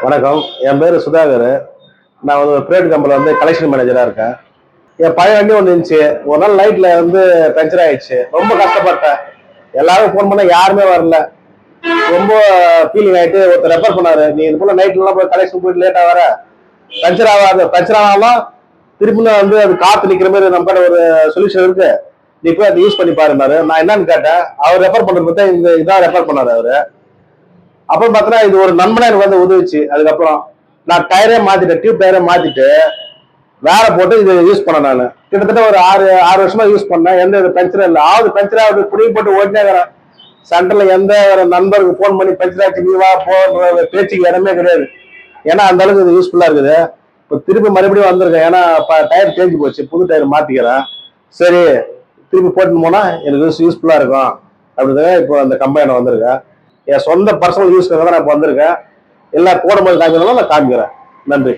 வணக்கம். என் பேர் சுதாகர். நான் வந்து பிரைவேட் கம்பெனியில் வந்து கலெக்ஷன் மேனேஜராக இருக்கேன். என் பழைய வண்டி ஒன்று இருந்துச்சு. ஒரு நாள் நைட்டில் வந்து பஞ்சர் ஆயிடுச்சு. ரொம்ப கஷ்டப்பட்டேன். எல்லாரும் ஃபோன் பண்ண யாருமே வரல. ரொம்ப ஃபீலிங் ஆகிட்டு ஒருத்தர் ரெஃபர் பண்ணாரு, நீ இது போல நைட்லாம் போய் கலெக்ஷன் போயிட்டு லேட்டாக வர, பஞ்சர் ஆனாலும் திருப்பி வந்து அது காற்று நிற்கிற மாதிரி நம்ம ஒரு சொல்யூஷன் இருக்கு, நீ போய் அதை யூஸ் பண்ணி பாருனாரு. நான் என்னன்னு கேட்டேன். அவர் ரெஃபர் பண்ணுறது பார்த்தா இந்த இதான் ரெஃபர் பண்ணாரு அவரு. அப்புறம் பார்த்தோன்னா இது ஒரு நண்பனா எனக்கு வந்து உதவிச்சு. அதுக்கப்புறம் நான் டயரே மாத்திட்டேன், டியூப் டயரே மாத்திட்டு வேற போட்டு இது யூஸ் பண்ணேன். நான் கிட்டத்தட்ட ஒரு ஆறு வருஷமா யூஸ் பண்ணேன். எந்த இது பஞ்சரும் இல்லை. பஞ்சர் ஆகுது புடி போட்டு ஓட்டினே இருக்கிறேன். சென்டர்ல எந்த ஒரு நண்பருக்கு போன் பண்ணி பஞ்சர் ஆச்சு நீ வா போன்ற பேச்சுக்கு இடமே கிடையாது. ஏன்னா அந்த அளவுக்கு இது யூஸ்ஃபுல்லா இருக்குது. இப்போ திருப்பி மறுபடியும் வந்திருக்கேன். ஏன்னா டயர் தேஞ்சு போச்சு, புது டயர் மாத்திக்கிறேன். சரி திருப்பி போட்டுன்னு போனா எனக்கு யூஸ்ஃபுல்லா இருக்கும் அப்படிதான் இப்போ அந்த கம்பெனி வந்திருக்கேன். என் சொந்த பர்சனல் யூஸ்க்காக தான் நான் இப்போ வந்திருக்கேன். எல்லாம் போடும்போது காமிக்கிறதால நான் காமிக்கிறேன். நன்றி.